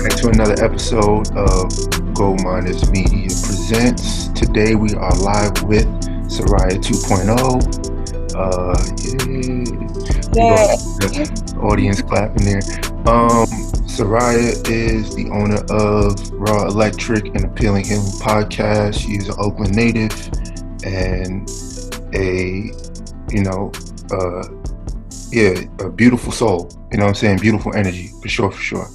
back to another episode of gld.mndrs Media Presents. Today we are live with SARYAH 2.0. We got Yeah. the audience clapping there. SARYAH is the owner of Raw Electric and Appealing Healing Podcast. She is an Oakland native and a beautiful soul. You know what I'm saying? Beautiful energy, for sure, for sure.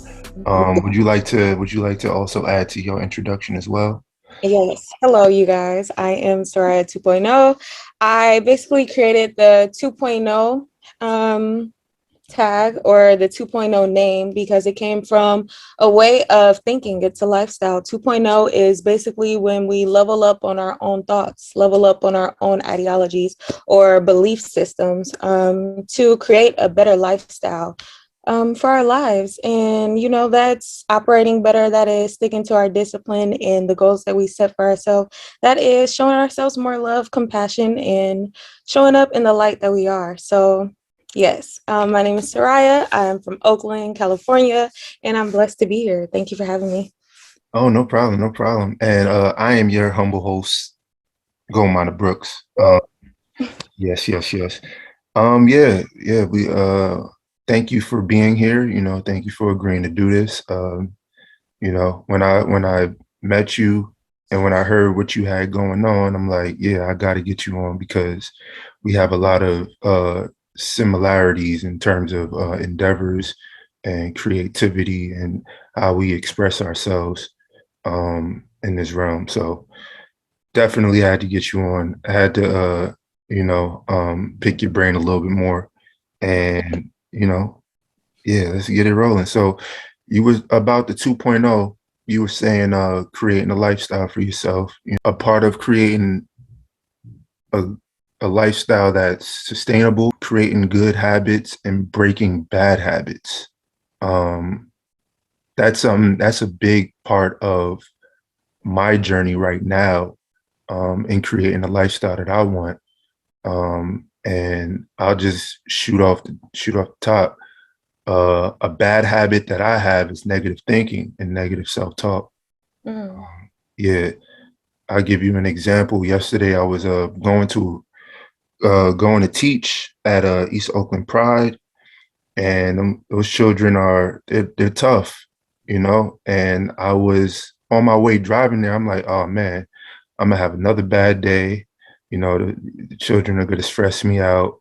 Would you like to also add to your introduction as well? Yes. Hello, you guys. I am SARYAH 2.0. I basically created the 2.0 tag or the 2.0 name because it came from a way of thinking. It's a lifestyle. 2.0 is basically when we level up on our own thoughts, level up on our own ideologies or belief systems to create a better lifestyle for our lives. And, that's operating better. That is sticking to our discipline and the goals that we set for ourselves. That is showing ourselves more love, compassion, and showing up in the light that we are. So, yes, my name is SARYAH. I'm from Oakland, California, and I'm blessed to be here. Thank you for having me. Oh, no problem, no problem. And I am your humble host, Gomana Brooks. Yes, yes, yes. Yeah. We thank you for being here. Thank you for agreeing to do this. When I met you and when I heard what you had going on, I'm like, yeah, I got to get you on because we have a lot of similarities in terms of endeavors and creativity and how we express ourselves in this realm. So definitely had to get you on. I had to, pick your brain a little bit more and, yeah, let's get it rolling. So you was about the 2.0, you were saying creating a lifestyle for yourself. A part of creating a, a lifestyle that's sustainable, creating good habits and breaking bad habits. Um, that's a big part of my journey right now in creating a lifestyle that I want. And I'll just shoot off the top. A bad habit that I have is negative thinking and negative self-talk. Mm. Yeah, I'll give you an example. Yesterday, I was going to teach at East Oakland Pride, and those children they're tough, And I was on my way driving there. I'm like, oh man, I'm gonna have another bad day. The children are gonna stress me out.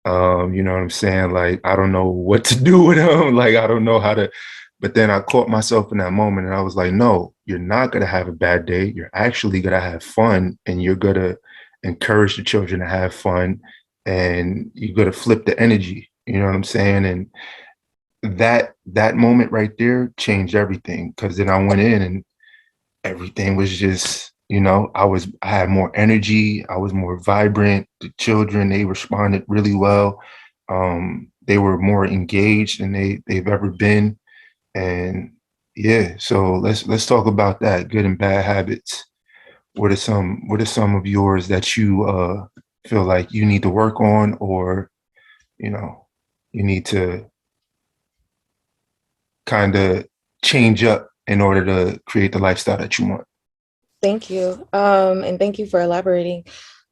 You know what I'm saying? Like, I don't know what to do with them. Like, I don't know how to, but then I caught myself in that moment and I was like, no, you're not going to have a bad day. You're actually going to have fun and you're going to encourage the children to have fun and you're going to flip the energy. You know what I'm saying? And that moment right there changed everything because then I went in and everything was just, I had more energy, I was more vibrant. The children, they responded really well. They were more engaged than they've ever been. And yeah, so let's talk about that, good and bad habits. What are some of yours that you feel like you need to work on, or you know you need to kind of change up in order to create the lifestyle that you want? Thank you. And thank you for elaborating.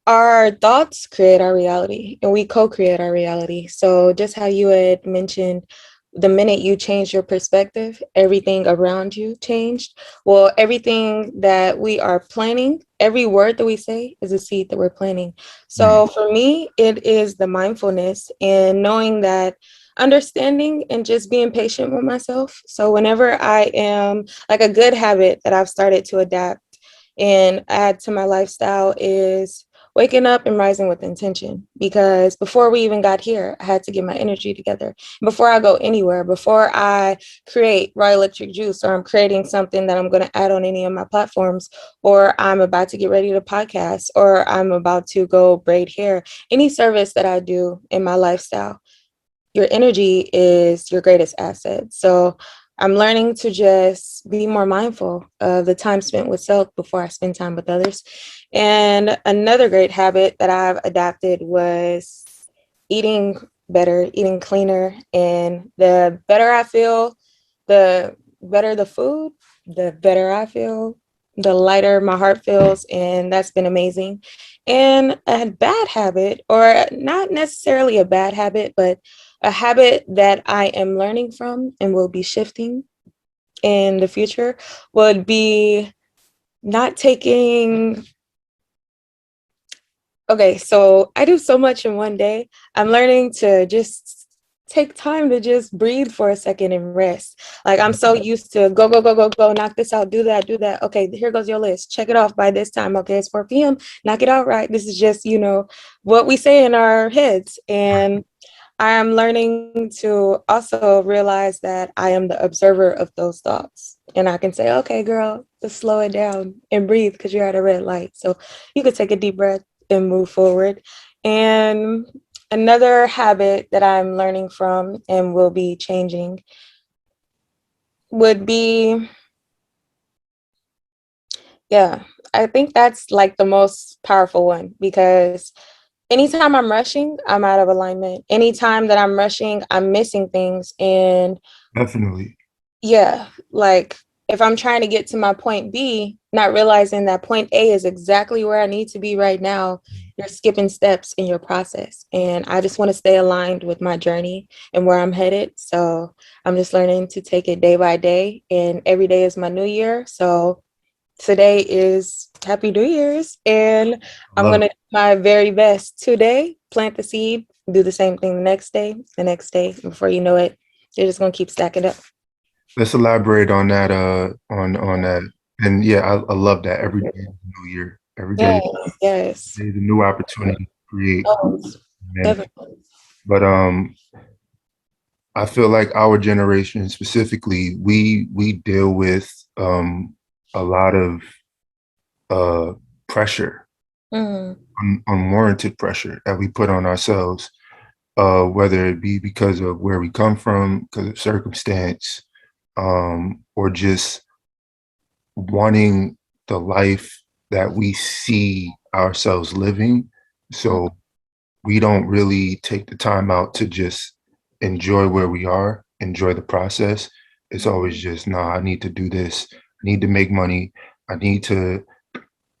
Our thoughts create our reality and we co-create our reality. So just how you had mentioned, the minute you changed your perspective, everything around you changed. Well, everything that we are planning, every word that we say is a seed that we're planting. Mm. So for me, it is the mindfulness and knowing that, understanding and just being patient with myself. So whenever I am, like, a good habit that I've started to adapt and add to my lifestyle is waking up and rising with intention, because before we even got here, I had to get my energy together. Before I go anywhere, before I create raw electric juice, or I'm creating something that I'm going to add on any of my platforms, or I'm about to get ready to podcast, or I'm about to go braid hair, any service that I do in my lifestyle, your energy is your greatest asset. So I'm learning to just be more mindful of the time spent with self before I spend time with others. And another great habit that I've adapted was eating better, eating cleaner. And the better I feel, the better the food, the better I feel, the lighter my heart feels. And that's been amazing. And a bad habit, or not necessarily a bad habit, but a habit that I am learning from and will be shifting in the future would be not taking. Okay, so I do so much in one day. I'm learning to just take time to just breathe for a second and rest. Like I'm so used to go, go, go, go, go, knock this out, do that, do that. Okay, here goes your list. Check it off by this time. Okay, it's 4 p.m. Knock it out right. This is just, what we say in our heads. And I'm learning to also realize that I am the observer of those thoughts. And I can say, okay, girl, let's slow it down and breathe because you're at a red light. So you could take a deep breath and move forward. And another habit that I'm learning from and will be changing would be, yeah, I think that's like the most powerful one because anytime I'm rushing, I'm out of alignment. Anytime that I'm rushing, I'm missing things. And Definitely. yeah, like if I'm trying to get to my point B, not realizing that point A is exactly where I need to be right now, you're skipping steps in your process. And I just want to stay aligned with my journey and where I'm headed. So I'm just learning to take it day by day. And every day is my new year. So today is Happy New Year's. And I I'm love going it. to do my very best today, plant the seed, do the same thing the next day. And before you know it, you're just going to keep stacking up. Let's elaborate on that, on that. And yeah, I love that. Every day is a new year. Yes, yes. There's a new opportunity to create, Oh, manifest. definitely. But I feel like our generation specifically, we deal with a lot of uh pressure, Mm, unwarranted pressure that we put on ourselves, whether it be because of where we come from, because of circumstance, or just wanting the life that we see ourselves living. mm, So we don't really take the time out to just enjoy where we are, enjoy the process. It's always just, nah, I need to do this. I need to make money. I need to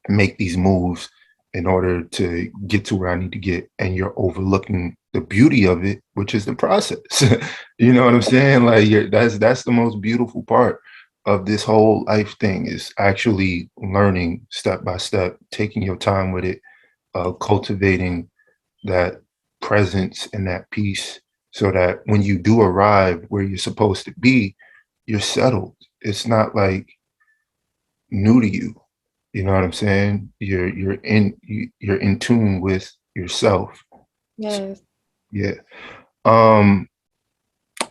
make these moves in order to get to where I need to get. And you're overlooking the beauty of it, which is the process. You know what I'm saying? Like that's the most beautiful part of this whole life thing is actually learning step by step, taking your time with it, cultivating that presence and that peace so that when you do arrive where you're supposed to be, you're settled. It's not like new to you. You know what I'm saying? You're in tune with yourself. So, yes. yeah. Um,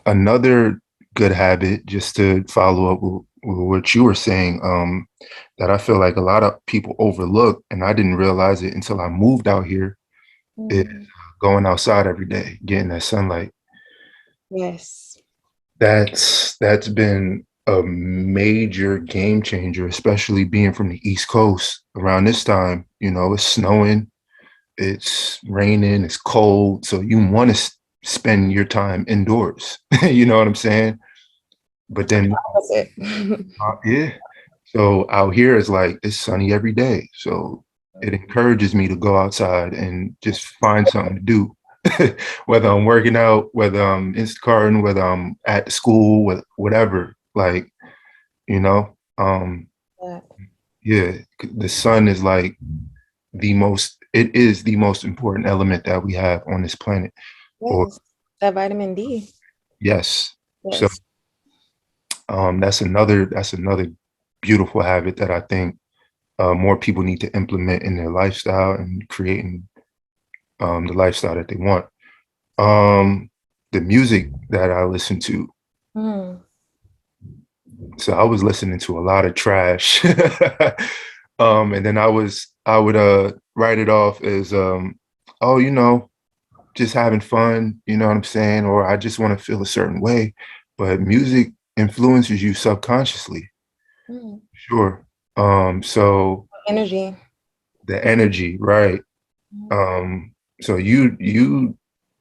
Another good habit, just to follow up with what you were saying, that I feel like a lot of people overlook, and I didn't realize it until I moved out here, is Mm, going outside every day, getting that sunlight. yes. That's been a major game changer, especially being from the East Coast around this time. You know, it's snowing, it's raining, it's cold, so you want to spend your time indoors. You know what I'm saying? But then, That's it. yeah. So out here it's like it's sunny every day. So it encourages me to go outside and just find something to do. Whether I'm working out, whether I'm Instacarting, whether I'm at school, whatever. Like, you know, Yeah. yeah, the sun is like it is the most important element that we have on this planet. Or Yes. That vitamin D. yes. So Yes. that's another beautiful habit that I think more people need to implement in their lifestyle and creating the lifestyle that they want. Um, the music that I listen to. Mm, So I was listening to a lot of trash. And then I would write it off as oh, just having fun, you know what I'm saying? Or I just want to feel a certain way. But music influences you subconsciously, mm. sure. So Energy. the energy, right? Mm. Um, so you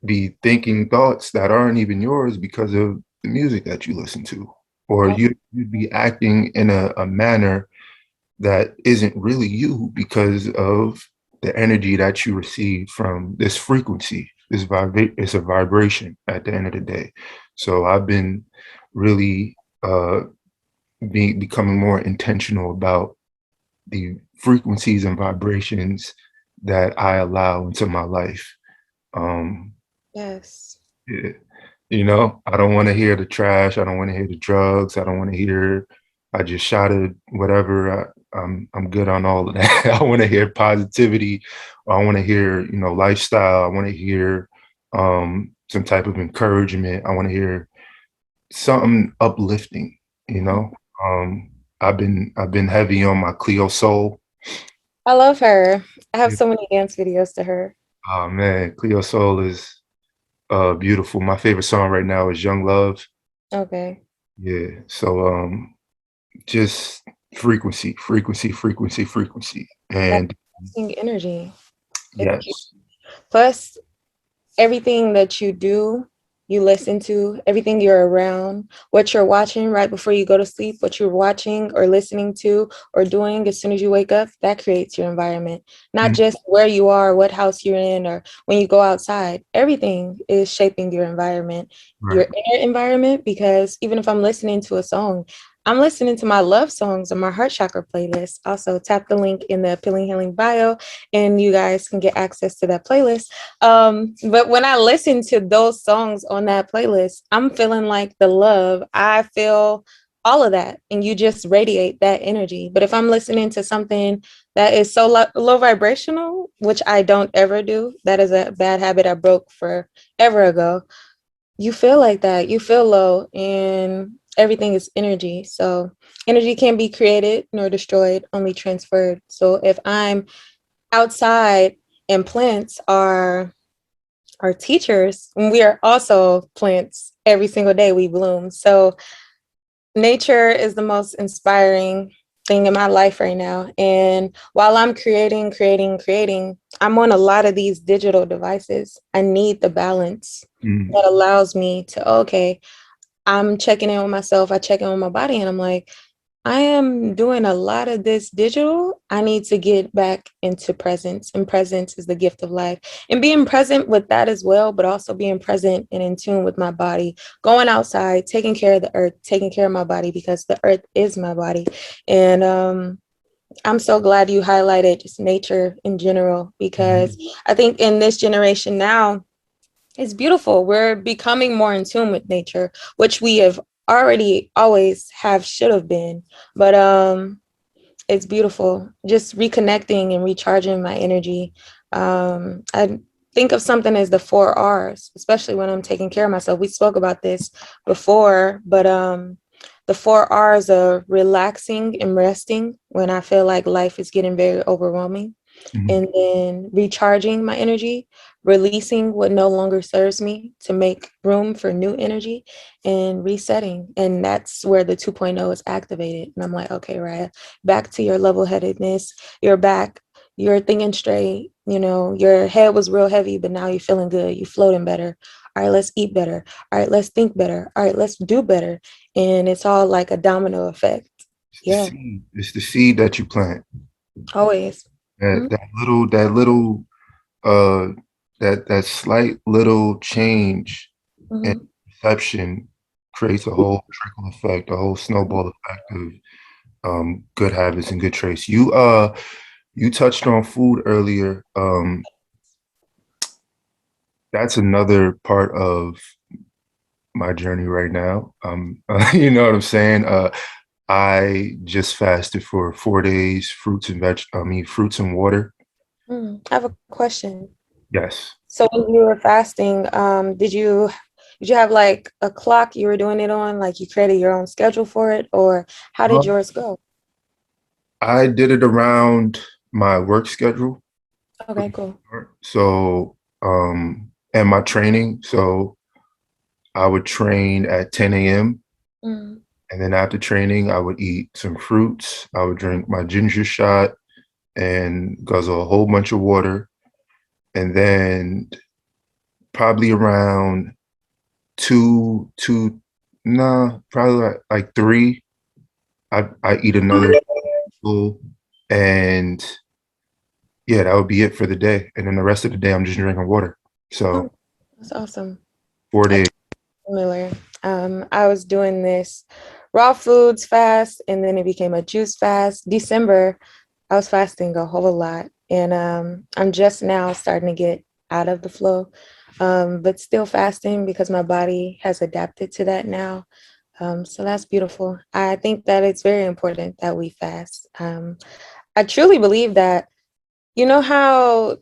be thinking thoughts that aren't even yours because of the music that you listen to. or Oh, you'd be acting in a manner that isn't really you because of the energy that you receive from this frequency. It's a vibration at the end of the day. So I've been really becoming more intentional about the frequencies and vibrations that I allow into my life. Um, yes. yeah. You know, I don't want to hear the trash. I don't want to hear the drugs. I don't want to hear I just shot it, whatever. I'm good on all of that. I want to hear positivity. I want to hear, you know, lifestyle. I want to hear some type of encouragement. I want to hear something uplifting, you know. Um, I've been heavy on my Cleo Soul. I love her. I have Yeah. so many dance videos to her. Oh man, Cleo Soul is beautiful. My favorite song right now is Young Love. Okay. Yeah. So just frequency, frequency, frequency, frequency. That And energy. It's yes. plus everything that you do, you listen to, everything you're around, what you're watching right before you go to sleep, what you're watching or listening to or doing as soon as you wake up, that creates your environment. Not Mhm. just where you are, what house you're in, or when you go outside. Everything is shaping your Right. inner environment, because even if I'm listening to a song, I'm listening to my love songs on my heart chakra playlist. Also, tap the link in the Appealing Healing bio, and you guys can get access to that playlist. But when I listen to those songs on that playlist, I'm feeling like the love. I feel all of that, and you just radiate that energy. But if I'm listening to something that is so low vibrational, which I don't ever do, that is a bad habit I broke forever ago. You feel like that. You feel low, and everything is energy. So energy can't be created nor destroyed, only transferred. So if I'm outside and plants are our teachers, we are also plants. Every single day we bloom. So nature is the most inspiring thing in my life right now. And while I'm creating, I'm on a lot of these digital devices. I need the balance Mm. that allows me to, okay, I'm checking in with myself, I check in with my body, and I'm like, I am doing a lot of this digital. I need to get back into presence, and presence is the gift of life. And being present with that as well, but also being present and in tune with my body, going outside, taking care of the earth, taking care of my body, because the earth is my body. And I'm so glad you highlighted just nature in general, because I think in this generation now, it's beautiful. We're becoming more in tune with nature, which we have already always have should have been. But it's beautiful. Just reconnecting and recharging my energy. I think of something as the 4 R's, especially when I'm taking care of myself. We spoke about this before, but the 4 R's of relaxing and resting when I feel like life is getting very overwhelming, Mhm. and then recharging my energy, releasing what no longer serves me to make room for new energy, and resetting. And that's where the 2.0 is activated. And I'm like, okay, Raya, back to your level headedness. You're back. You're thinking straight. You know, your head was real heavy, but now you're feeling good. You're floating better. All right, let's eat better. All right, let's think better. All right, let's do better. And it's all like a domino effect. It's the Yeah, seed. It's the seed that you plant. always. That Mhm. that little uh that slight little change in Mhm. perception creates a whole trickle effect, a whole snowball effect of good habits and good traits. You touched on food earlier. That's another part of my journey right now. You know what I'm saying? I just fasted for 4 days, fruits and water. I have a question. Yes. So when you were fasting, did you have like a clock you were doing it on? Like you created your own schedule for it, or how did Uh, yours go? I did it around my work schedule. Okay, cool. So, and my training. So I would train at 10 a.m. Mm, And then after training, I would eat some fruits. I would drink my ginger shot and guzzle a whole bunch of water. And then probably around two, No, probably like three. I eat another full, and yeah, that would be it for the day. And then the rest of the day, I'm just drinking water. Oh, So that's awesome. 4 days. Similar. I was doing this raw foods fast, and then it became a juice fast. December, I was fasting a whole lot, and I'm just now starting to get out of the flow, but still fasting because my body has adapted to that now. So that's beautiful. I think that it's very important that we fast. I truly believe that, you know how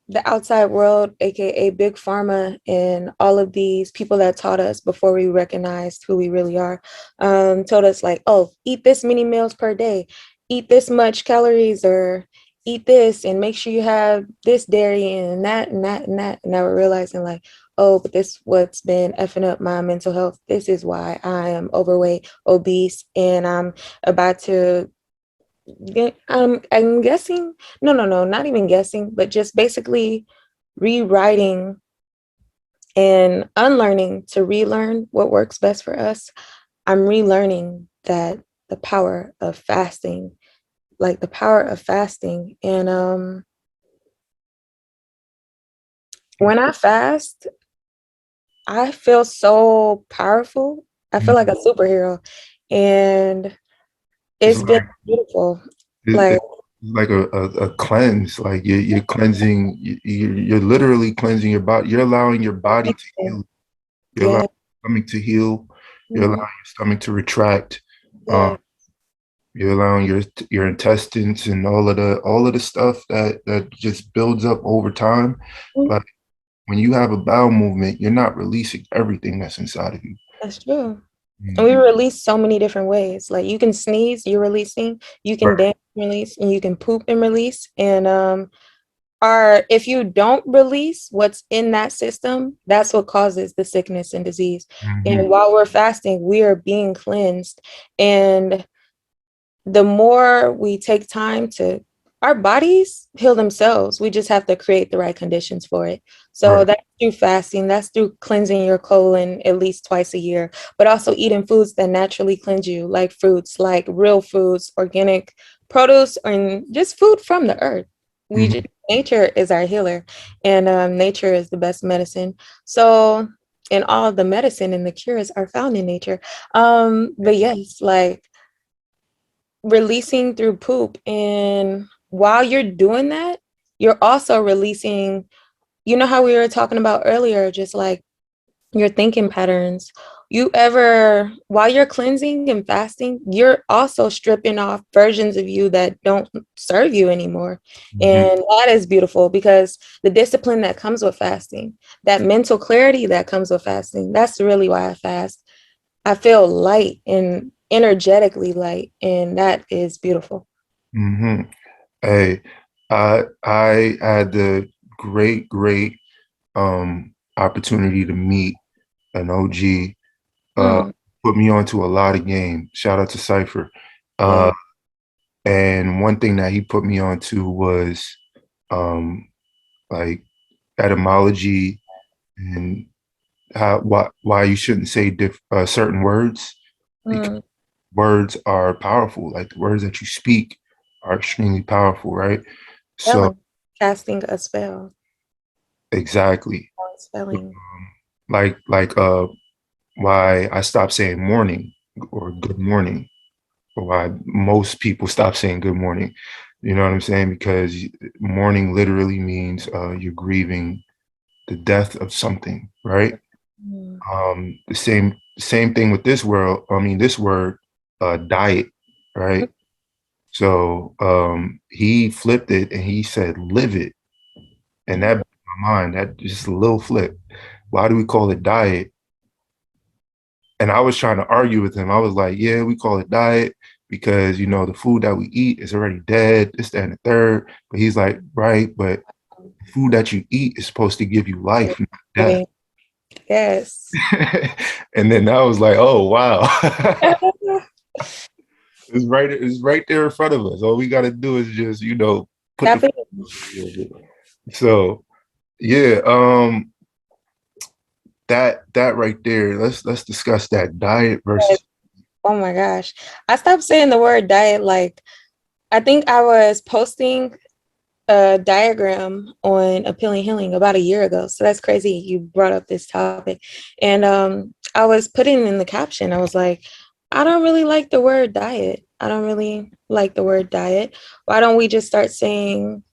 the outside world, aka big pharma, and all of these people that taught us before we recognized who we really are, told us like, oh, eat this many meals per day, eat this much calories, or eat this, and make sure you have this dairy and that and that and that. And now we're realizing like, oh, but this what's been effing up my mental health. This is why I am overweight, obese, and I'm about to I'm guessing, no, not even guessing, but just basically rewriting and unlearning to relearn what works best for us. I'm relearning that the power of fasting, like the power of fasting. And when I fast, I feel so powerful. I feel like a superhero. And It's it's been like beautiful. Like, it's like a cleanse. Like you're cleansing. You're literally cleansing your body. You're allowing your body to heal. You're allowing yeah, your stomach to heal. You're allowing mhm, your stomach to retract. Um, yeah. you're allowing your intestines and all of the stuff that just builds up over time. Like when you have a bowel movement, you're not releasing everything that's inside of you. That's true. And Mm. we release so many different ways. Like you can sneeze, you're releasing, you can Right. dance, release, and you can poop and release. And our if you don't release what's in that system, that's what causes the sickness and disease. Hmm. And while we're fasting, we are being cleansed. And the more we take time to, our bodies heal themselves. We just have to create the right conditions for it. So Right. that's through fasting, that's through cleansing your colon at least twice a year, but also eating foods that naturally cleanse you, like fruits, like real foods, organic produce, and just food from the earth. We just, Hmm. nature is our healer, and nature is the best medicine. So, and all the medicine and the cures are found in nature. But yes, like releasing through poop. And while you're doing that, you're also releasing, you know how we were talking about earlier, just like your thinking patterns. You ever, while you're cleansing and fasting, you're also stripping off versions of you that don't serve you anymore. Hmm. And that is beautiful because the discipline that comes with fasting, that mental clarity that comes with fasting, that's really why I fast. I feel light and energetically light, and that is beautiful. Hmm. Hey, I had the great opportunity to meet an OG. Uh, Mm, put me onto a lot of game. Shout out to Cypher. yeah. Uh, and one thing that he put me onto was um, like etymology and how why you shouldn't say certain words because Mm, words are powerful. Like the words that you speak are extremely powerful, right? So spelling, casting a spell, exactly. spelling. Like why I stopped saying morning or good morning, or why most people stop saying good morning. You know what I'm saying? Because mourning literally means you're grieving the death of something, right? Mm, The same thing with this world. I mean, this word, diet, right? So he flipped it and he said, live it. And that mm, blew my mind. That just a little flip. Why do we call it diet? And I was trying to argue with him. I was like, yeah, we call it diet because, the food that we eat is already dead, this, that, and the third. But he's like, right, but the food that you eat is supposed to give you life, not death. Living. Yes. And then I was like, oh, wow. It's right there in front of us. All we got to do is just, put the Tap food in. a little bit. So, yeah, that right there, let's discuss that diet But, versus. oh my gosh. I stopped saying the word diet. Like, I think I was posting a diagram on Appealing Healing about a year ago. So that's crazy. You brought up this topic. And I was putting in the caption, I was like, I don't really like the word diet. I don't really like the word diet. Why don't we just start saying,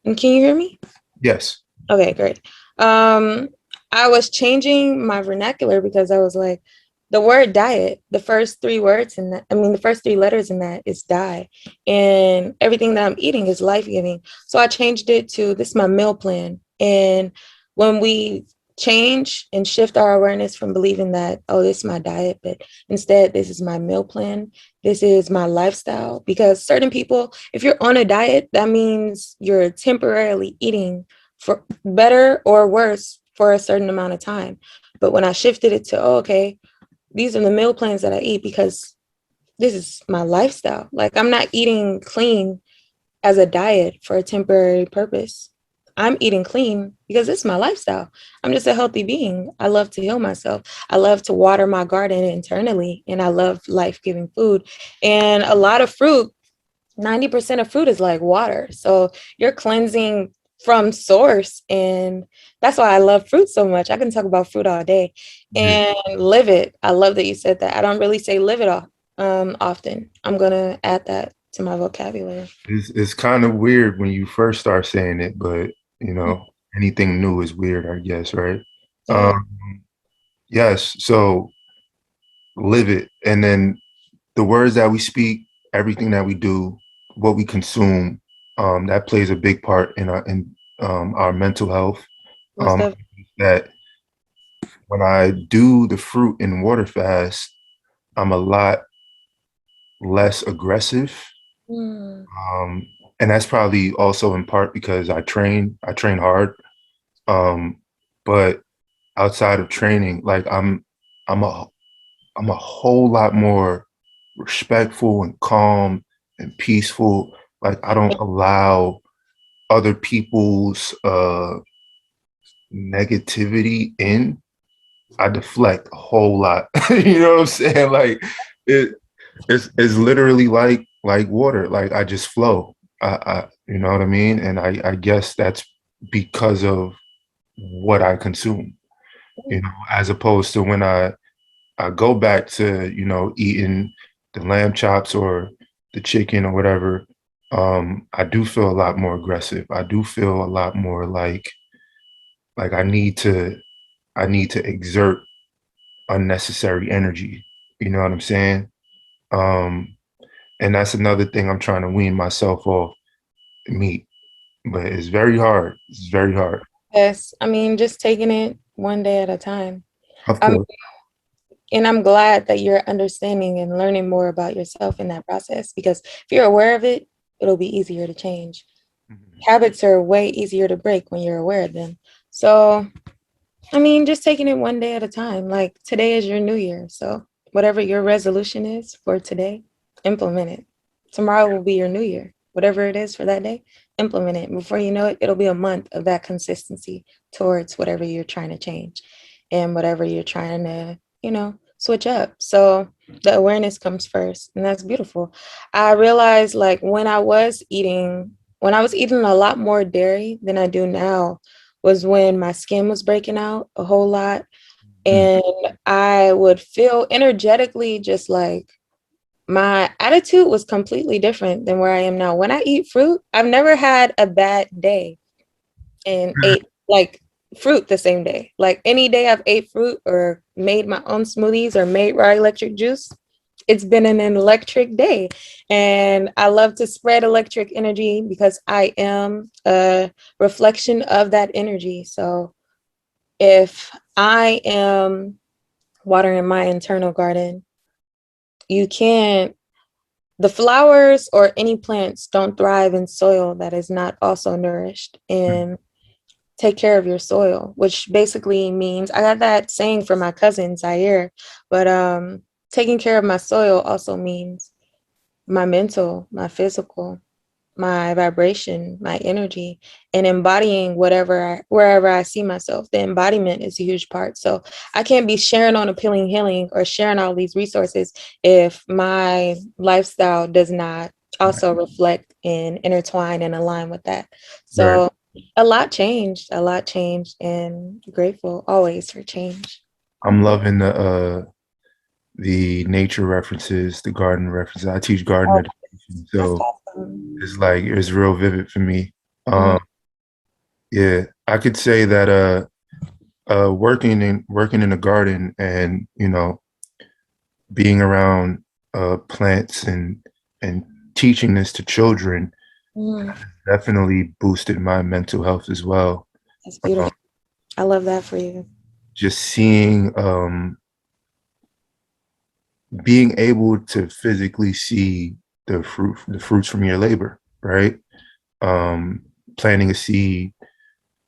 and can you hear me? Yes. Okay, great. Um, I was changing my vernacular because I was like, the word diet, the first three words in that, I mean, the first three letters in that is die. And everything that I'm eating is life giving. So I changed it to this is my meal plan. And when we change and shift our awareness from believing that, oh, this is my diet, but instead, this is my meal plan, this is my lifestyle. Because certain people, if you're on a diet, that means you're temporarily eating for better or worse for a certain amount of time. But when I shifted it to, oh, okay, these are the meal plans that I eat because this is my lifestyle. Like I'm not eating clean as a diet for a temporary purpose. I'm eating clean because it's my lifestyle. I'm just a healthy being. I love to heal myself. I love to water my garden internally, and I love life giving food. And a lot of fruit, 90% of fruit is like water. So you're cleansing from source. And that's why I love fruit so much. I can talk about fruit all day Yeah. and live it. I love that you said that. I don't really say live it often. I'm going to add that to my vocabulary. It's kind of weird when you first start saying it, but you know, anything new is weird, I guess, right? Yeah. Yes, so live it. And then the words that we speak, everything that we do, what we consume, that plays a big part in our mental health. Most Um, of that when I do the fruit and water fast, I'm a lot less aggressive. mm, Um, and that's probably also in part because I train hard. Um, but outside of training, like I'm a I'm a whole lot more respectful and calm and peaceful. Like I don't allow other people's negativity in. I deflect a whole lot. You know what I'm saying? Like it it's literally like water. Like I just flow. You know what I mean? And I guess that's because of what I consume, you know, as opposed to when I go back to, you know, eating the lamb chops or the chicken or whatever. I do feel a lot more aggressive. I do feel a lot more like I need to exert unnecessary energy. You know what I'm saying? Um, and that's another thing I'm trying to wean myself off meat, but it's very hard. It's very hard. yes. I mean, just taking it one day at a time. Of Um, course. and I'm glad that you're understanding and learning more about yourself in that process because if you're aware of it, it'll be easier to change. Mhm. Habits are way easier to break when you're aware of them. So, I mean, just taking it one day at a time. Like today is your new year. So, whatever your resolution is for today, implement it. Tomorrow will be your new year. Whatever it is for that day, implement it. Before you know it, it'll be a month of that consistency towards whatever you're trying to change and whatever you're trying to, switch up. So, the awareness comes first, and that's beautiful. I realized like when I was eating a lot more dairy than I do now was when my skin was breaking out a whole lot. Mhm. And I would feel energetically just like my attitude was completely different than where I am now. When I eat fruit, I've never had a bad day and ate like fruit the same day. Like any day I've ate fruit or made my own smoothies or made raw electric juice, it's been an electric day. And I love to spread electric energy because I am a reflection of that energy. So if I am watering my internal garden, you can't, the flowers or any plants don't thrive in soil that is not also nourished. And take care of your soil, which basically means I got that saying from my cousin Zaire, but taking care of my soil also means my mental, my physical, my vibration, my energy, and embodying wherever I see myself. The embodiment is a huge part. So I can't be sharing on Appealing Healing or sharing all these resources if my lifestyle does not also reflect and intertwine and align with that. Right. So a lot changed, and grateful always for change. I'm loving the nature references, the garden references. I teach garden Oh, education, that's so awesome. it's real vivid for me. Mhm. Yeah, I could say that working in a garden and being around plants and teaching this to children Mhm. definitely boosted my mental health as well. That's Um, beautiful. I love that for you. just seeing being able to physically see the fruits from your labor, right? Um, Planting a seed,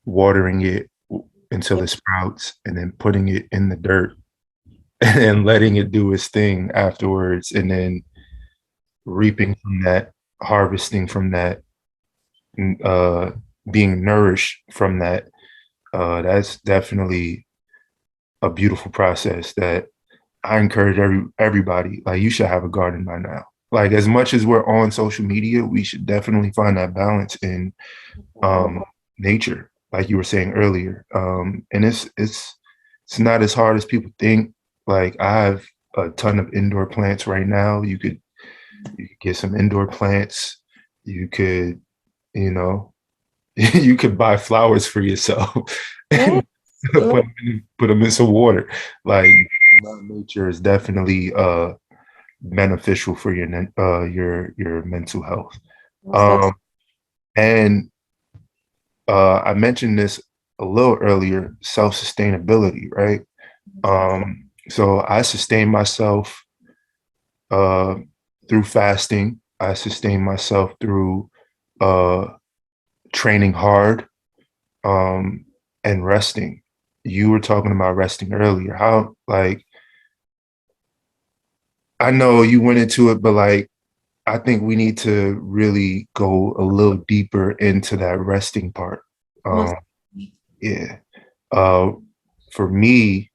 watering it until Yep. it sprouts, and then putting it in the dirt and then letting it do its thing afterwards, and then reaping from that, harvesting from that, uh, being nourished from that. That's definitely a beautiful process that I encourage everybody. Like, you should have a garden by now. Like, as much as we're on social media, we should definitely find that balance in nature, like you were saying earlier. And it's not as hard as people think. Like, I have a ton of indoor plants right now. You could get some indoor plants. You could, you know, you could buy flowers for yourself Yeah. and put them in some water. Like, nature is definitely beneficial for your mental health. Most Um, definitely. and I mentioned this a little earlier, self-sustainability, right? So I sustain myself uh, through fasting. I sustain myself through uh, training hard um, and resting. You were talking about resting earlier. How, like, I know you went into it, but like, I think we need to really go a little deeper into that resting part. Most Um, yeah. Uh, for me,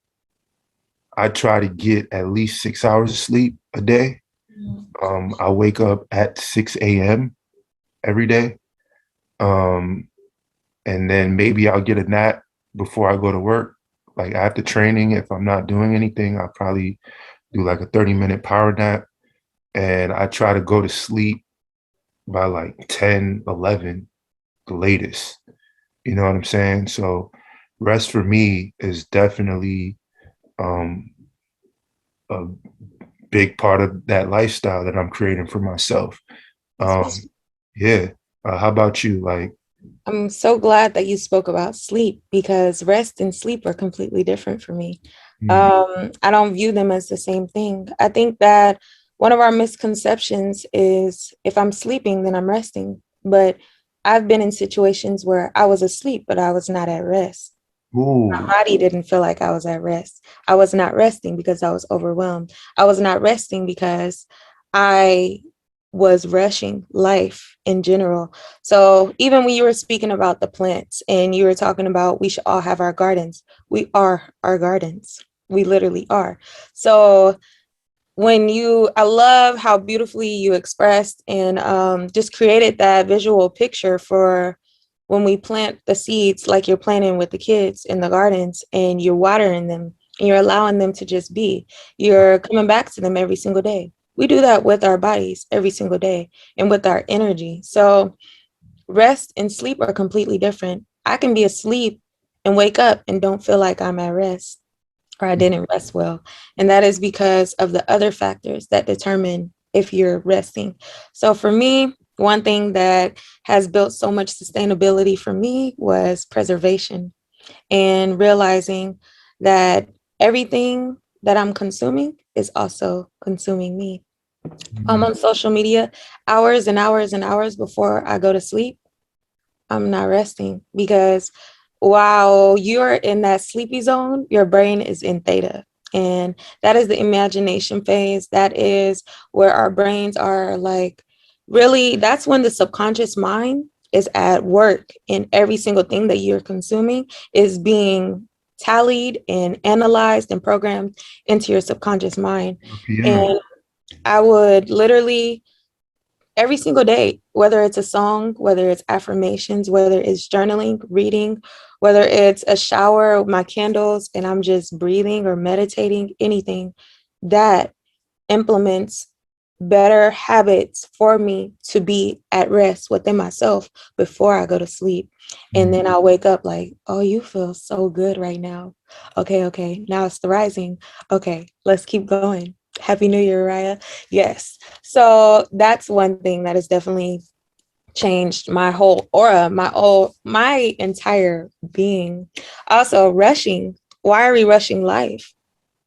I try to get at least 6 hours of sleep a day. definitely. I wake up at 6 a.m. every day. Um, and then maybe I'll get a nap before I go to work. Like, after training, if I'm not doing anything, I'll probably do like a 30-minute power nap. And I try to go to sleep by like 10, 11, the latest. You know what I'm saying? So rest for me is definitely um, a big part of that lifestyle that I'm creating for myself. Um, yeah. How about you? Like, I'm so glad that you spoke about sleep, because rest and sleep are completely different for me. mm, I don't view them as the same thing. I think that one of our misconceptions is if I'm sleeping, then I'm resting. But I've been in situations where I was asleep, but I was not at rest. My ooh, body didn't feel like I was at rest. I was not resting because I was overwhelmed. I was not resting because I was rushing life in general. So even when you were speaking about the plants and you were talking about we should all have our gardens, we are our gardens. We literally are. So I love how beautifully you expressed and just created that visual picture for when we plant the seeds, like you're planting with the kids in the gardens, and you're watering them and you're allowing them to just be. You're coming back to them every single day. We do that with our bodies every single day and with our energy. So rest and sleep are completely different. I can be asleep and wake up and don't feel like I'm at rest, or I didn't rest well. And that is because of the other factors that determine if you're resting. So for me, one thing that has built so much sustainability for me was preservation, and realizing that everything that I'm consuming is also consuming me. I'm mm, on social media hours and hours and hours before I go to sleep. I'm not resting because while you're in that sleepy zone, your brain is in theta. And that is the imagination phase. That is where our brains are like really, that's when the subconscious mind is at work, and every single thing that you're consuming is being tallied and analyzed and programmed into your subconscious mind. PM. And I would literally every single day, whether it's a song, whether it's affirmations, whether it's journaling, reading, whether it's a shower with my candles and I'm just breathing or meditating, anything that implements better habits for me to be at rest within myself before I go to sleep. And then I'll wake up like, oh, you feel so good right now. Okay. Now it's the rising. Okay, let's keep going. Happy New Year, Raya. Yes. So that's one thing that has definitely changed my whole aura, my entire being. Also, rushing. Why are we rushing life?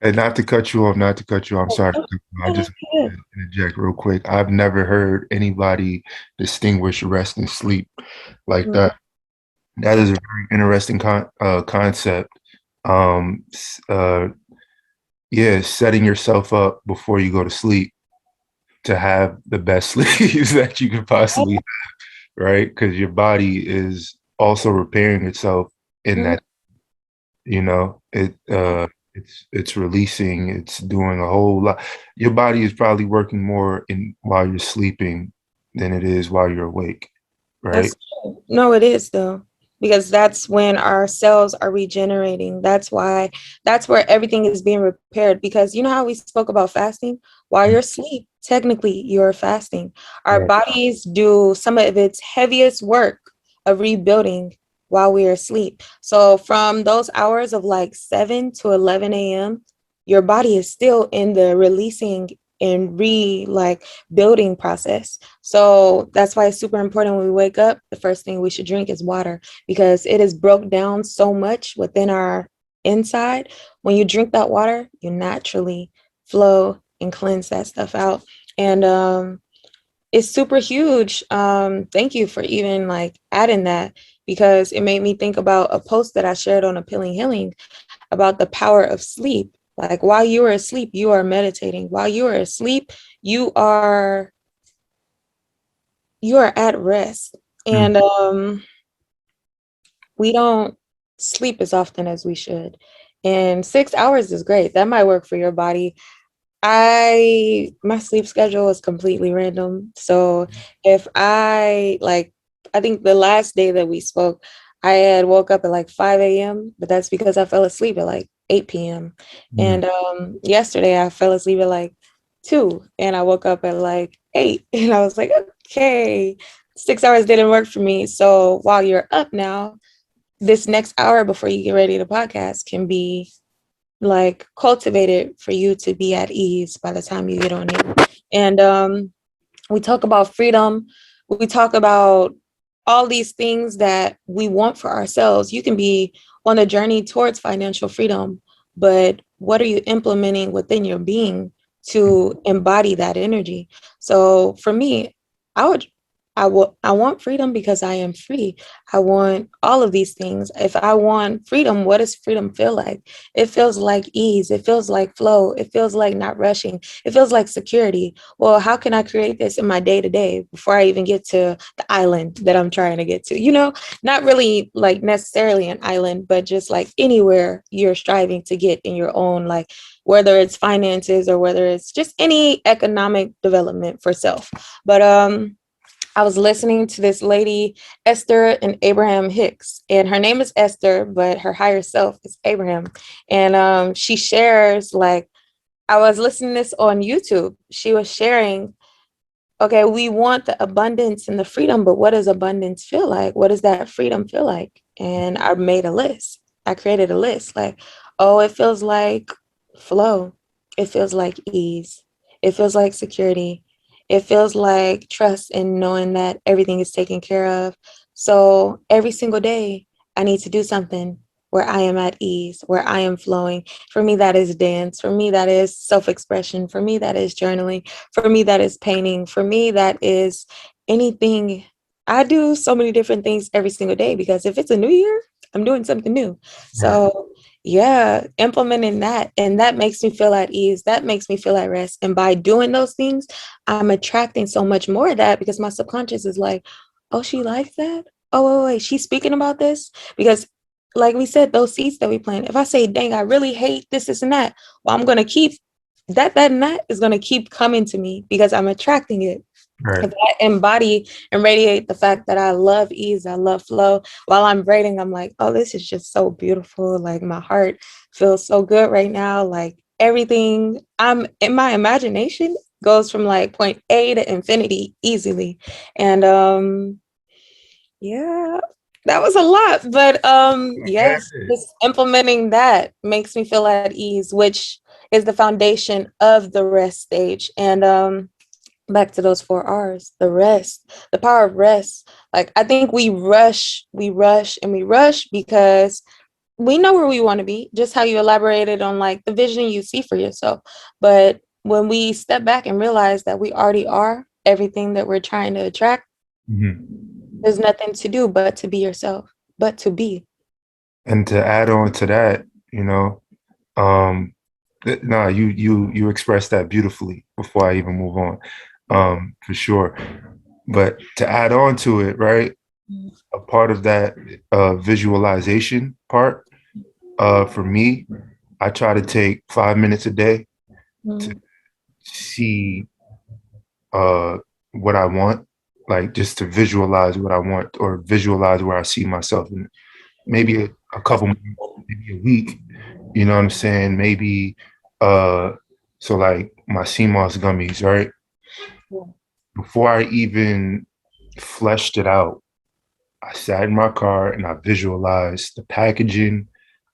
And not to cut you off, not to cut you off, I'm sorry to cut you off. I just want to interject real quick. I've never heard anybody distinguish rest and sleep like that. That is a very interesting concept. Yeah, setting yourself up before you go to sleep to have the best sleeps that you could possibly have, right? Because your body is also repairing itself in that, you know, it's releasing, it's doing a whole lot. Your body is probably working more in while you're sleeping than it is while you're awake, right? That's true. No, it is though, because that's when our cells are regenerating. That's where everything is being repaired. Because you know how we spoke about fasting? While you're asleep, technically you're fasting. Our Right. bodies do some of its heaviest work of rebuilding while we are asleep. So from those hours of like 7 to 11 a.m., your body is still in the releasing and building process. So that's why it's super important when we wake up, the first thing we should drink is water because it is broke down so much within our inside. When you drink that water, you naturally flow and cleanse that stuff out. And it's super huge. Thank you for even like adding that because it made me think about a post that I shared on Appealing Healing about the power of sleep. Like while you are asleep, you are meditating. While you are asleep, you are you are at rest. Mm. And we don't sleep as often as we should. And 6 hours is great. That might work for your body. My sleep schedule is completely random. So if I think the last day that we spoke, I had woke up at like 5 a.m., but that's because I fell asleep at like 8 p.m. Mm. And yesterday I fell asleep at like 2 and I woke up at like 8 and I was like, okay, 6 hours didn't work for me. So while you're up now, this next hour before you get ready to podcast can be like cultivated for you to be at ease by the time you get on it. And we talk about freedom. We talk about all these things that we want for ourselves. You can be on a journey towards financial freedom, but what are you implementing within your being to embody that energy? So for me, I would I want freedom because I am free. I want all of these things. If I want freedom, what does freedom feel like? It feels like ease. It feels like flow. It feels like not rushing. It feels like security. Well, how can I create this in my day to day before I even get to the island that I'm trying to get to? Not really like necessarily an island, but just like anywhere you're striving to get in your own, like whether it's finances or whether it's just any economic development for self. But I was listening to this lady, Esther and Abraham Hicks, and her name is Esther, but her higher self is Abraham. And she shares, like, I was listening to this on YouTube. She was sharing, okay, we want the abundance and the freedom, but what does abundance feel like? What does that freedom feel like? And I made a list. I created a list like, oh, it feels like flow. It feels like ease. It feels like security. It feels like trust in knowing that everything is taken care of. So every single day, I need to do something where I am at ease, where I am flowing. For me, that is dance. For me, that is self expression. For me, that is journaling. For me, that is painting. For me, that is anything. I do so many different things every single day because if it's a new year, I'm doing something new. Right. So, Yeah, implementing that. And that makes me feel at ease. That makes me feel at rest. And by doing those things, I'm attracting so much more of that because my subconscious is like, oh, she likes that? Oh, wait, she's speaking about this? Because, like we said, those seeds that we plant, if I say, dang, I really hate this and that, well, I'm going to keep that, and that is going to keep coming to me because I'm attracting it. Right. If I embody and radiate the fact that I love ease, I love flow, while I'm writing, I'm like, oh, this is just so beautiful. Like my heart feels so good right now. Like everything I'm in my imagination goes from like point A to infinity easily. And yeah, that was a lot. But yes, Yeah. just implementing that makes me feel at ease, which is the foundation of the rest stage. And back to those 4 R's, the rest, the power of rest. Like I think we rush because we know where we want to be, just how you elaborated on like the vision you see for yourself. But when we step back and realize that we already are everything that we're trying to attract, Mhm. there's nothing to do but to be yourself, but to be. And to add on to that, you know, um, nah, you expressed that beautifully before I even move on, for sure. But to add on to it, right, a part of that visualization part, for me, I try to take 5 minutes a day to Mm. see what I want, like just to visualize what I want or visualize where I see myself in maybe a couple months, maybe a week. You know what I'm saying? Maybe uh so like my CMOS gummies, right? Before I even fleshed it out, I sat in my car and I visualized the packaging.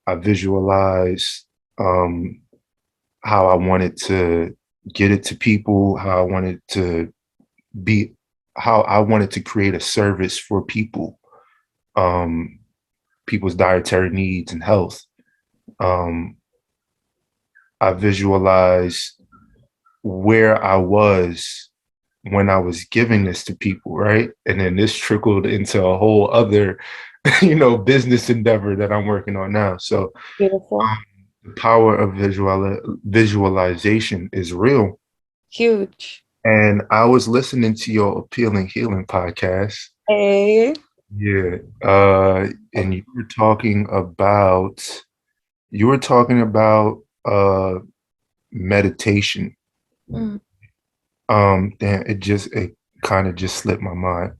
I visualized um how I wanted to get it to people, how I wanted to be how I wanted to create a service for people, um, people's dietary needs and health. Um, I visualized where I was when I was giving this to people, right? And then this trickled into a whole other, business endeavor that I'm working on now. So Beautiful. the power of visualization is real. Huge. And I was listening to your Appealing Healing podcast. Hey. Yeah. And you were talking about meditation. Mm. Damn, it kind of just slipped my mind.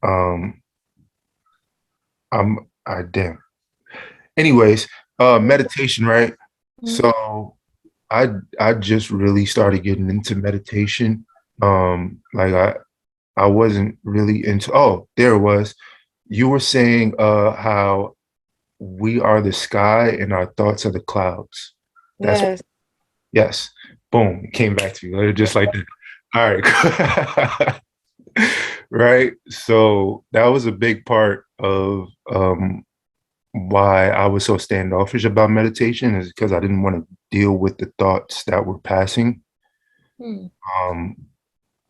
Um, I damn. Anyways, meditation, right? Mm. So I I just really started getting into meditation. Like I wasn't really into, oh, there it was. You were saying how we are the sky and our thoughts are the clouds. That's Yes. yes. Boom. It came back to me just like that. All right. Right. So that was a big part of why I was so standoffish about meditation is because I didn't want to deal with the thoughts that were passing. Mm. Um,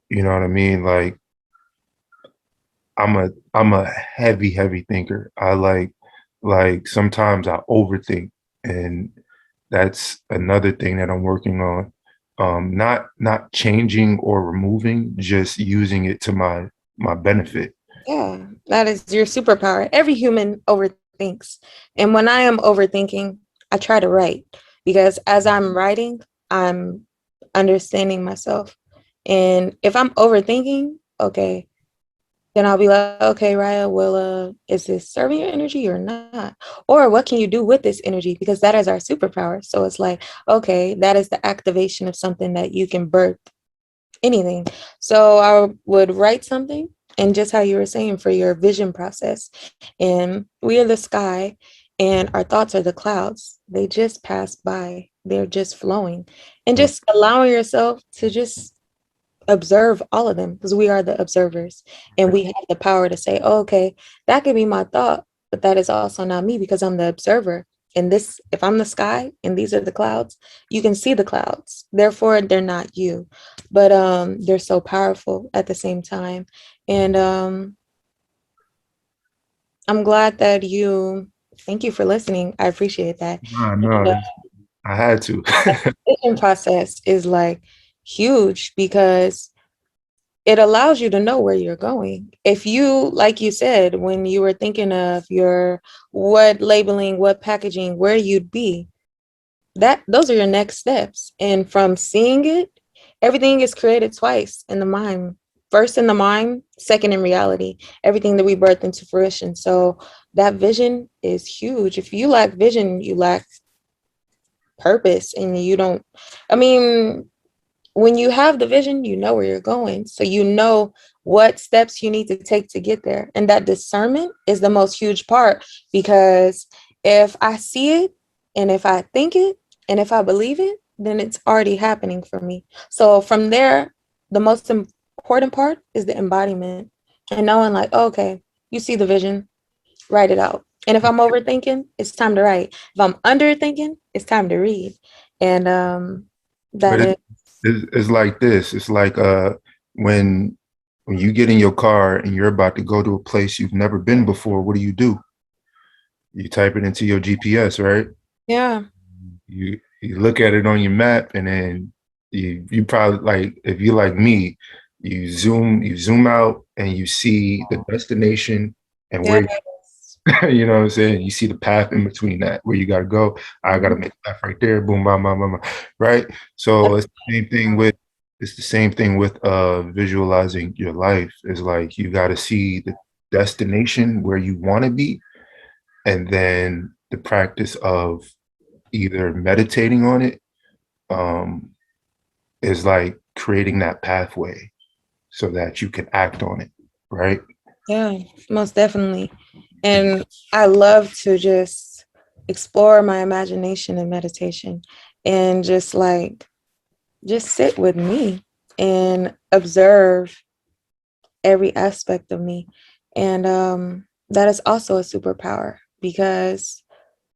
you know what I mean? Like I'm a heavy, heavy thinker. I like sometimes I overthink, and that's another thing that I'm working on. Not changing or removing, just using it to my benefit. Yeah, that is your superpower. Every human overthinks. And when I am overthinking, I try to write because as I'm writing, I'm understanding myself. And if I'm overthinking, okay, then I'll be like, okay, Raya, well, is this serving your energy or not? Or what can you do with this energy? Because that is our superpower. So it's like, okay, that is the activation of something that you can birth anything. So I would write something, and just how you were saying for your vision process. And we are the sky, and our thoughts are the clouds. They just pass by, they're just flowing. And just allowing yourself to just observe all of them because we are the observers and we have the power to say, oh, okay, that could be my thought, but that is also not me because I'm the observer. And this, if I'm the sky and these are the clouds, you can see the clouds. Therefore, they're not you, but they're so powerful at the same time. And I'm glad that you Thank you for listening. I appreciate that. No, And no, I had to. the vision process is like huge because it allows you to know where you're going. If you, like you said, when you were thinking of your what labeling, what packaging, where you'd be, that those are your next steps. And from seeing it, everything is created twice in the mind. First in the mind, second in reality. Everything that we birth into fruition. So that vision is huge. If you lack vision, you lack purpose and you don't, I mean, when you have the vision, you know where you're going. So you know what steps you need to take to get there. And that discernment is the most huge part because if I see it and if I think it and if I believe it, then it's already happening for me. So from there, the most important part is the embodiment and knowing like, oh, okay, you see the vision, write it out. And if I'm overthinking, it's time to write. If I'm underthinking, it's time to read. And But that is, it's like this. It's like when when you get in your car and you're about to go to a place you've never been before, what do? You type it into your GPS, right? yeah. You look at it on your map, and then you probably, like, if you like me, you zoom out and you see the destination and Yeah. where you know what I'm saying? You see the path in between that where you gotta go. I gotta Mhm. make a left right there, boom, bam, bam, bam, bam, right? So it's the same thing with visualizing your life. It's like you gotta see the destination where you want to be, and then the practice of either meditating on it um, is like creating that pathway so that you can act on it, right? Yeah, most definitely. And I love to just explore my imagination and meditation and just sit with me and observe every aspect of me. And that is also a superpower because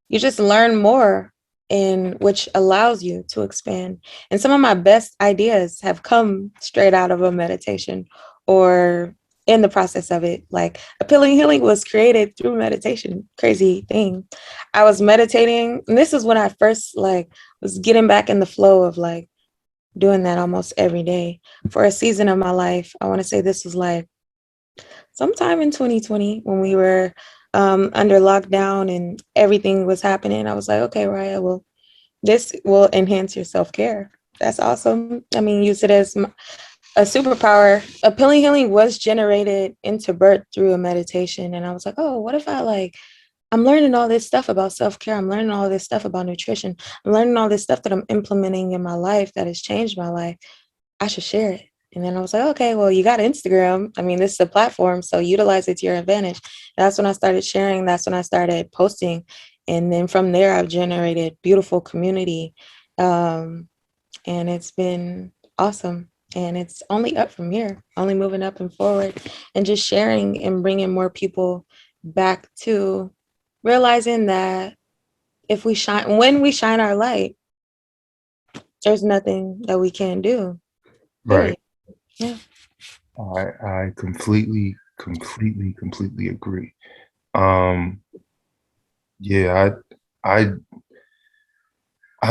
you just learn more in which allows you to expand. And some of my best ideas have come straight out of a meditation or in the process of it. Like appealing healing was created through meditation. Crazy thing. I was meditating, and this is when I first like was getting back in the flow of like doing that almost every day for a season of my life. I want to say this was like sometime in 2020 when we were under lockdown and everything was happening. I was like, okay, Raya, well, this will enhance your self care. That's awesome. I mean, use it as a superpower. Appealing healing was generated into birth through a meditation. And I was like, oh, what if I like, I'm learning all this stuff about self care. I'm learning all this stuff about nutrition. I'm learning all this stuff that I'm implementing in my life that has changed my life. I should share it. And then I was like, okay, well, you got Instagram. I mean, this is a platform, so utilize it to your advantage. That's when I started sharing. That's when I started posting. And then from there, I've generated beautiful community. Um, and it's been awesome. And it's only up from here, only moving up and forward and just sharing and bringing more people back to realizing that if we shine, when we shine our light, there's nothing that we can't do, Right. period. Yeah. I completely agree. Um, yeah, I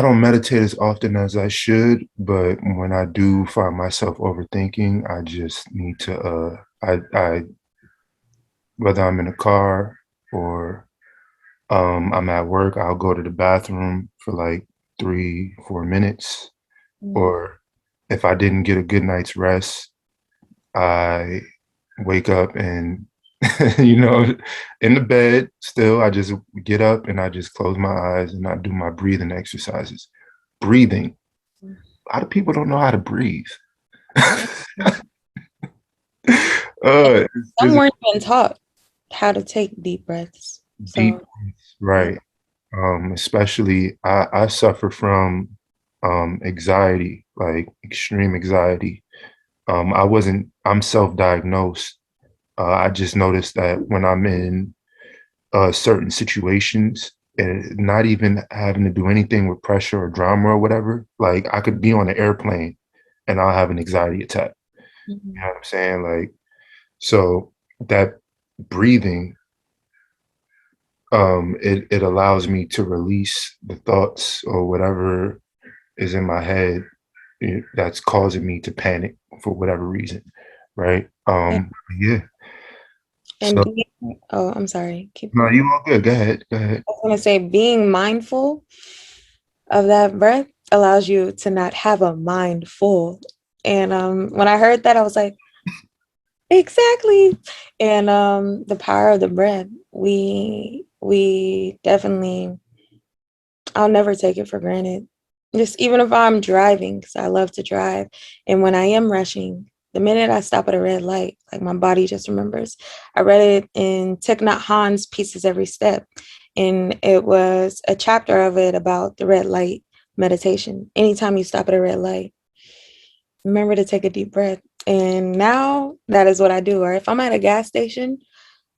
don't meditate as often as I should, but when I do find myself overthinking, I just need to I whether I'm in a car or I'm at work, I'll go to the bathroom for like 3, 4 minutes. Mm. Or if I didn't get a good night's rest, I wake up and, you know, in the bed still, I just get up and I just close my eyes and I do my breathing exercises. Breathing. A lot of people don't know how to breathe. Some It's weren't even taught how to take deep breaths. deep, So, yeah. right? Especially I suffer from anxiety, like extreme anxiety. I'm self-diagnosed. I just noticed that when I'm in certain situations and not even having to do anything with pressure or drama or whatever, like I could be on an airplane and I'll have an anxiety attack. You Mhm. know what I'm saying? Like, so that breathing it allows me to release the thoughts or whatever is in my head that's causing me to panic for whatever reason, right? Yeah. Yeah. And So oh, I'm sorry. Keep no, going. you all good. Go ahead. Go ahead. I was going to say being mindful of that breath allows you to not have a mind full. And when I heard that, I was like, exactly. And the power of the breath, we definitely, I'll never take it for granted. Just even if I'm driving, because I love to drive, and when I am rushing, the minute I stop at a red light, like my body just remembers. I read it in Thich Nhat Hanh's Pieces Every Step, and it was a chapter of it about the red light meditation. Anytime you stop at a red light, remember to take a deep breath. And now that is what I do. Or if I'm at a gas station,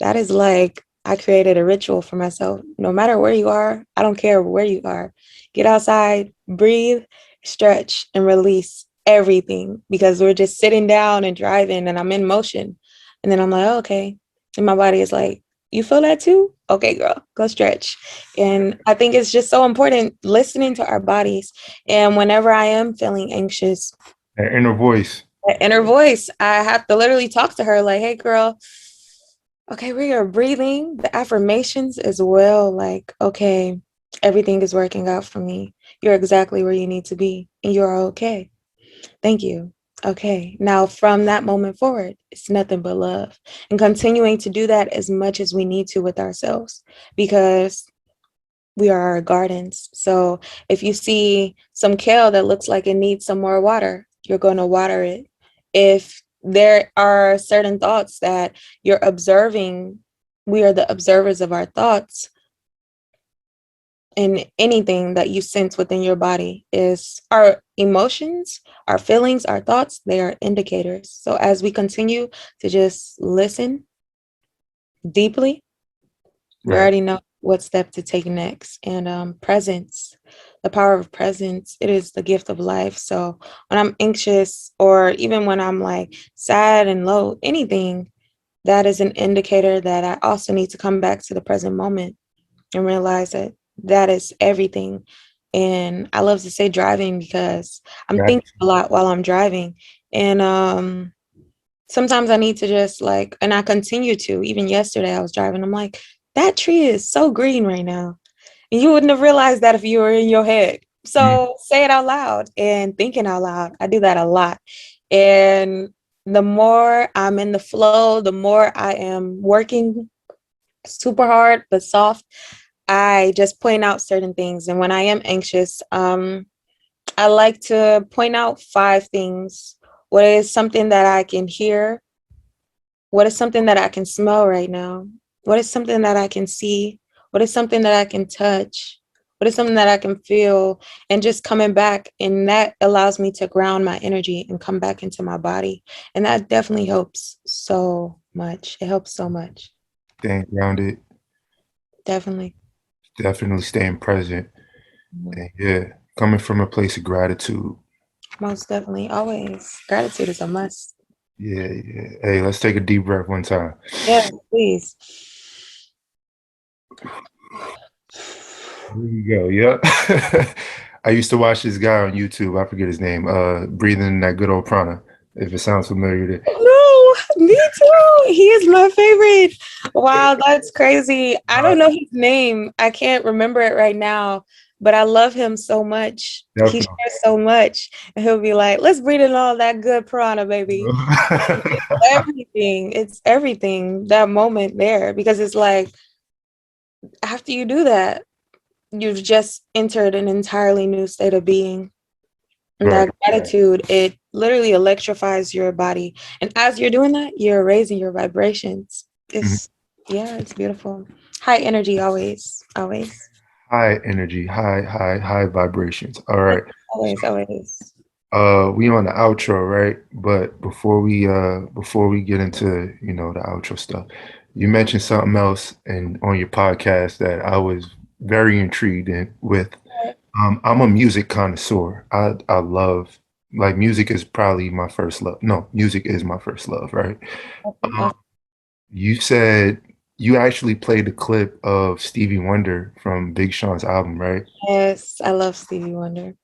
that is like I created a ritual for myself. No matter where you are, I don't care where you are. Get outside, breathe, stretch, and release everything because we're just sitting down and driving and I'm in motion. And then I'm like, oh, okay. And my body is like, you feel that too? Okay, girl, go stretch. And I think it's just so important listening to our bodies. And whenever I am feeling anxious, That inner voice. that inner voice, I have to literally talk to her like, hey, girl, okay, we are breathing. The affirmations as well, like, okay, everything is working out for me. You're exactly where you need to be, and you're okay. Thank you. Okay, now from that moment forward, it's nothing but love. And continuing to do that as much as we need to with ourselves because we are our gardens. So if you see some kale that looks like it needs some more water, you're going to water it. If there are certain thoughts that you're observing, we are the observers of our thoughts. And anything that you sense within your body is our emotions, our feelings, our thoughts, they are indicators. So as we continue to just listen deeply, you Right. already know what step to take next. And presence, the power of presence, it is the gift of life. So when I'm anxious or even when I'm like sad and low, anything, that is an indicator that I also need to come back to the present moment and realize that that is everything. And I love to say driving because I'm Got thinking a lot while I'm driving. And sometimes I need to just like, and I continue to, even yesterday I was driving, I'm like, that tree is so green right now. And you wouldn't have realized that if you were in your head. you. So say it out loud and thinking out loud. I do that a lot. And the more I'm in the flow, the more I am working super hard but soft. I just point out certain things. And when I am anxious, I like to point out 5 things. What is something that I can hear? What is something that I can smell right now? What is something that I can see? What is something that I can touch? What is something that I can feel? And just coming back. And that allows me to ground my energy and come back into my body. And that definitely helps so much. It helps so much. Staying grounded, Definitely. definitely staying present. Mhm. And yeah, coming from a place of gratitude. Most definitely. Always. Gratitude is a must. Yeah, yeah. Hey, let's take a deep breath one time. Yeah, please. There you go. Yep. I used to watch this guy on YouTube. I forget his name. Breathing that good old prana. If it sounds familiar to No, me too. He is my favorite. Wow, that's crazy. I uh, don't know his name. I can't remember it right now, but I love him so much. He definitely. shares so much. And he'll be like, let's breathe in all that good prana, baby. It's everything. It's everything. That moment there. Because it's like after you do that, you've just entered an entirely new state of being. And Right. that gratitude, it literally electrifies your body. And as you're doing that, you're raising your vibrations. Mhm. Yeah, it's beautiful. High energy always, always, High energy, high vibrations. All right. always, always. We on the outro, right? But before we get into, the outro stuff, you mentioned something else and on your podcast that I was very intrigued with. I'm a music connoisseur. I love like music is probably my first love. No, music is my first love, right? Um, you said you actually played the clip of Stevie Wonder from Big Sean's album, right? Yes, I love Stevie Wonder.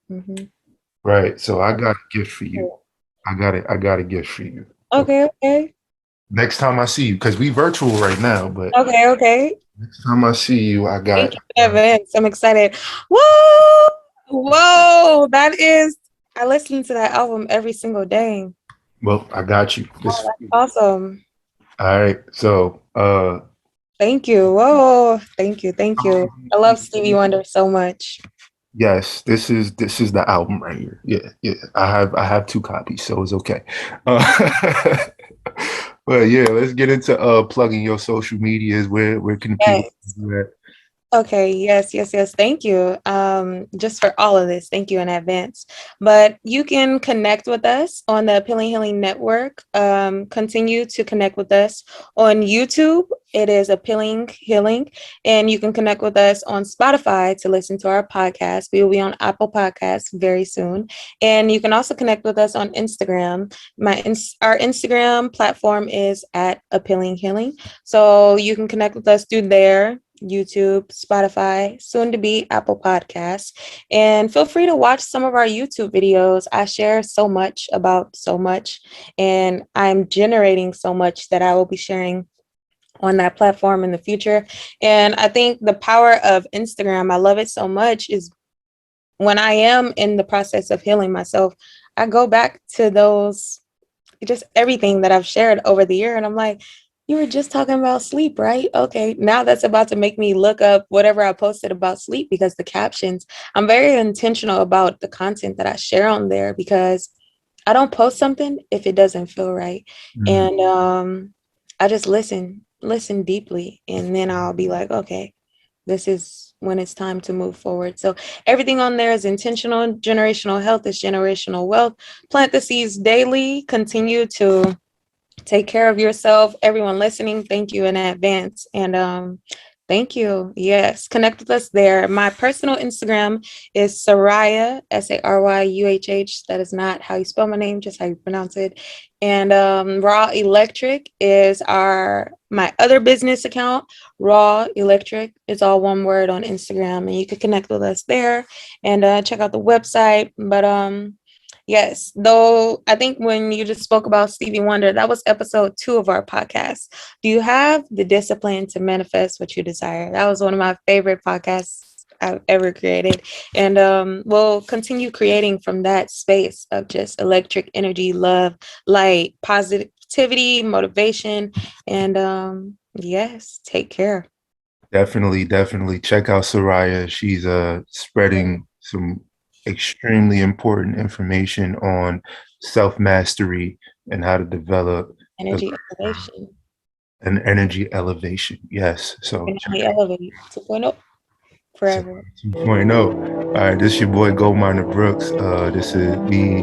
Right. So I got a gift for you. I got a gift for you. So Okay, okay. next time I see you, because we virtual right now, but Okay, okay. next time I see you, Thank you in advance. I'm excited. Whoa! Whoa! That is, I listen to that album every single day. well, I got you. Oh, This that's awesome. all right. So Thank you. Whoa. Thank you. Thank you. I love Stevie Wonder so much. yes, this is the album right here. Yeah, yeah. I have two copies, so it's okay. Well, yeah, let's get into plugging your social medias. Where can the people Yes. do that? Okay, yes, yes, yes. Thank you. Just for all of this, thank you in advance. But you can connect with us on the Appealing Healing Network. Continue to connect with us on YouTube. It is Appealing Healing, and you can connect with us on Spotify to listen to our podcast. We will be on Apple Podcasts very soon, and you can also connect with us on Instagram. Our Instagram platform is at Appealing Healing, so you can connect with us through there. YouTube, Spotify, soon to be Apple Podcasts. And feel free to watch some of our YouTube videos. I share so much about so much, and I'm generating so much that I will be sharing on that platform in the future. And I think the power of Instagram, I love it so much, is when I am in the process of healing myself, I go back to those, just everything that I've shared over the year. And I'm like, you were just talking about sleep, right? Okay, now that's about to make me look up whatever I posted about sleep, because the captions, I'm very intentional about the content that I share on there, because I don't post something if it doesn't feel right. Mhm. And I just listen deeply, and then I'll be like, okay, this is when it's time to move forward. So everything on there is intentional. Generational health is generational wealth. Plant the seeds daily. Continue to take care of yourself. Everyone listening, thank you in advance. And thank you. Yes, connect with us there. My personal Instagram is SARYAH, SARYUHH. That is not how you spell my name, just how you pronounce it. And Raw Electric is my other business account. Raw Electric is all one word on Instagram, and you can connect with us there and check out the website. But yes, though I think when you just spoke about Stevie Wonder, that was episode 2 of our podcast. Do you have the discipline to manifest what you desire? That was one of my favorite podcasts I've ever created. And we'll continue creating from that space of just electric energy, love, light, positivity, motivation. And yes, take care. Definitely, definitely check out Soraya. She's spreading some extremely important information on self-mastery and how to develop a, Energy elevation. an energy elevation. Yes. You So can check only out elevate 2.0 forever. Soraya 2.0. All right, this is your boy Goldminer Brooks. This is we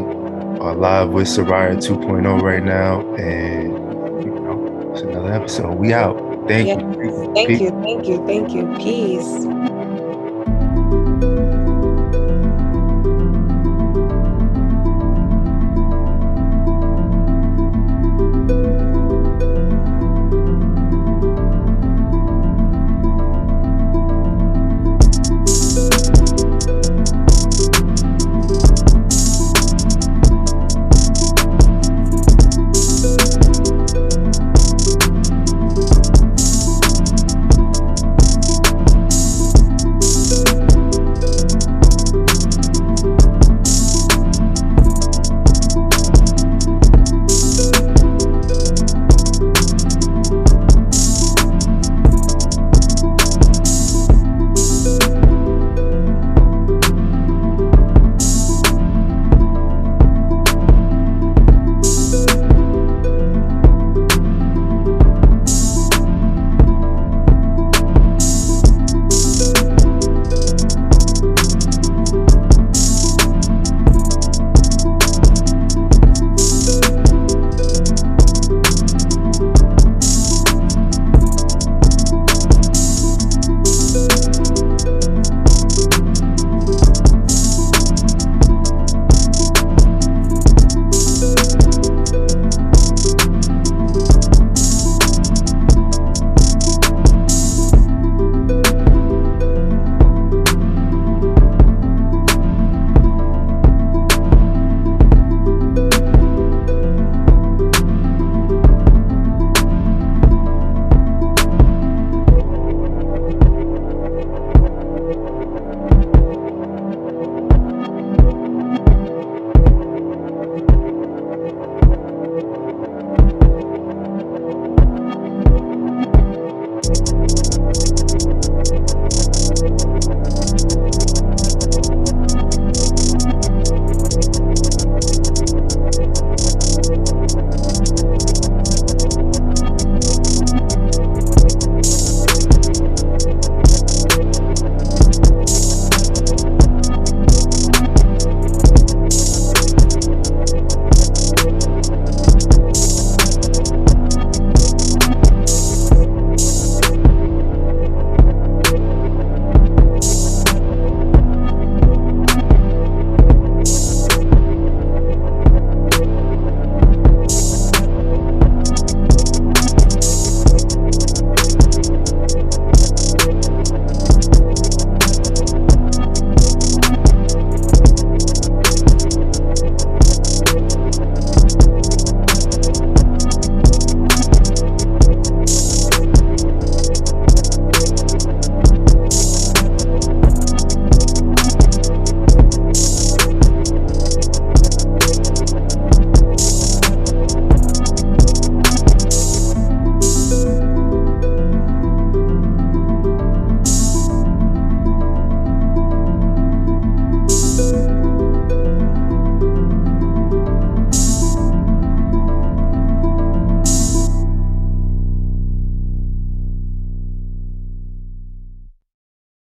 are live with Soraya 2.0 right now, and it's another episode. We out. Thank Yes. you. Thank Peace. you. Thank you. Thank you. Peace.